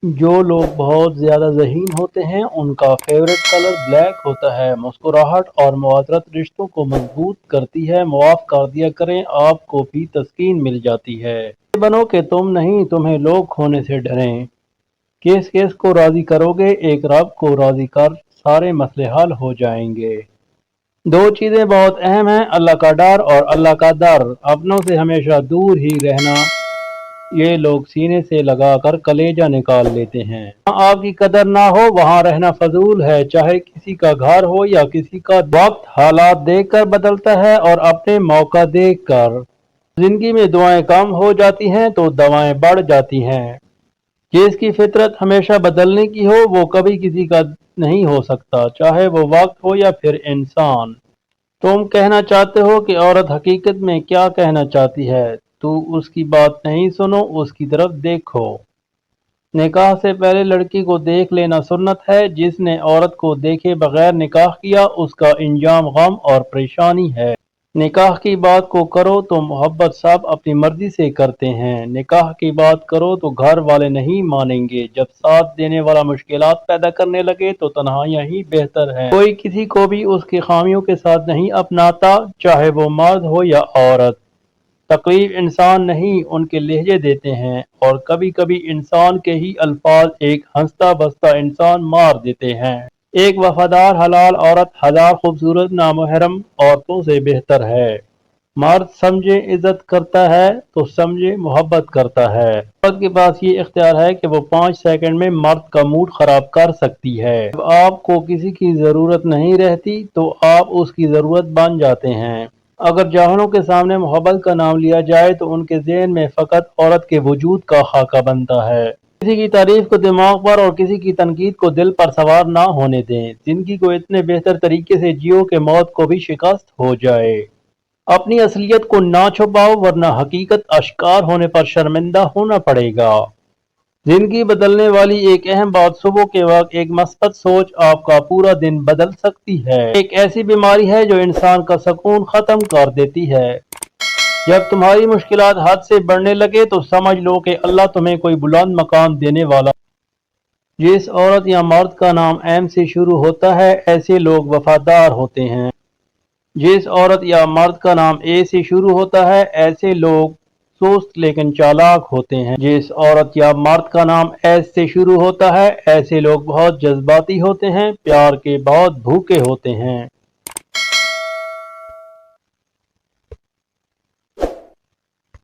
جو لوگ بہت زیادہ ذہین ہوتے ہیں ان کا فیورٹ کلر بلیک ہوتا ہے۔ مسکراہٹ اور معذرت رشتوں کو مضبوط کرتی ہے۔ معاف کر دیا کریں، آپ کو بھی تسکین مل جاتی ہے۔ یہ بنو کہ تم نہیں، تمہیں لوگ کھونے سے ڈریں۔ کس کو راضی کرو گے؟ ایک رب کو راضی کر سارے مسئلے حل ہو جائیں گے۔ دو چیزیں بہت اہم ہیں، اللہ کا ڈر اور اللہ کا در۔ اپنوں سے ہمیشہ دور ہی رہنا، یہ لوگ سینے سے لگا کر کلیجہ نکال لیتے ہیں۔ جہاں آپ کی قدر نہ ہو وہاں رہنا فضول ہے، چاہے کسی کا گھر ہو یا کسی کا۔ وقت حالات دیکھ کر بدلتا ہے اور اپنے موقع دیکھ کر۔ زندگی میں دعائیں کم ہو جاتی ہیں تو دوائیں بڑھ جاتی ہیں۔ جس کی فطرت ہمیشہ بدلنے کی ہو وہ کبھی کسی کا نہیں ہو سکتا، چاہے وہ وقت ہو یا پھر انسان۔ تم کہنا چاہتے ہو کہ عورت حقیقت میں کیا کہنا چاہتی ہے، تو اس کی بات نہیں سنو، اس کی طرف دیکھو۔ نکاح سے پہلے لڑکی کو دیکھ لینا سنت ہے۔ جس نے عورت کو دیکھے بغیر نکاح کیا اس کا انجام غم اور پریشانی ہے۔ نکاح کی بات کو کرو تو محبت سب اپنی مرضی سے کرتے ہیں، نکاح کی بات کرو تو گھر والے نہیں مانیں گے۔ جب ساتھ دینے والا مشکلات پیدا کرنے لگے تو تنہائیاں ہی بہتر ہے۔ کوئی کسی کو بھی اس کی خامیوں کے ساتھ نہیں اپناتا، چاہے وہ مرد ہو یا عورت۔ تکلیف انسان نہیں ان کے لہجے دیتے ہیں، اور کبھی کبھی انسان کے ہی الفاظ ایک ہنستا بستا انسان مار دیتے ہیں۔ ایک وفادار حلال عورت ہزار خوبصورت نامحرم عورتوں سے بہتر ہے۔ مرد سمجھے عزت کرتا ہے تو سمجھے محبت کرتا ہے۔ عورت کے پاس یہ اختیار ہے کہ وہ 5 سیکنڈ میں مرد کا موڈ خراب کر سکتی ہے۔ جب آپ کو کسی کی ضرورت نہیں رہتی تو آپ اس کی ضرورت بن جاتے ہیں۔ اگر جاہلوں کے سامنے محبت کا نام لیا جائے تو ان کے ذہن میں فقط عورت کے وجود کا خاکہ بنتا ہے۔ کسی کی تعریف کو دماغ پر اور کسی کی تنقید کو دل پر سوار نہ ہونے دیں۔ زندگی کو اتنے بہتر طریقے سے جیو کہ موت کو بھی شکست ہو جائے۔ اپنی اصلیت کو نہ چھپاؤ ورنہ حقیقت اشکار ہونے پر شرمندہ ہونا پڑے گا۔ زندگی بدلنے والی ایک اہم بات صبح کے وقت ایک مثبت سوچ آپ کا پورا دن بدل سکتی ہے۔ ایک ایسی بیماری ہے جو انسان کا سکون ختم کر دیتی ہے۔ جب تمہاری مشکلات حد سے بڑھنے لگے تو سمجھ لو کہ اللہ تمہیں کوئی بلند مقام دینے والا ہے۔ جس عورت یا مرد کا نام ایم سے شروع ہوتا ہے ایسے لوگ وفادار ہوتے ہیں۔ جس عورت یا مرد کا نام اے سے شروع ہوتا ہے ایسے لوگ سست لیکن چالاک ہوتے ہیں۔ جس عورت یا مرد کا نام ایس سے شروع ہوتا ہے ایسے لوگ بہت جذباتی ہوتے ہیں، پیار کے بہت بھوکے ہوتے ہیں۔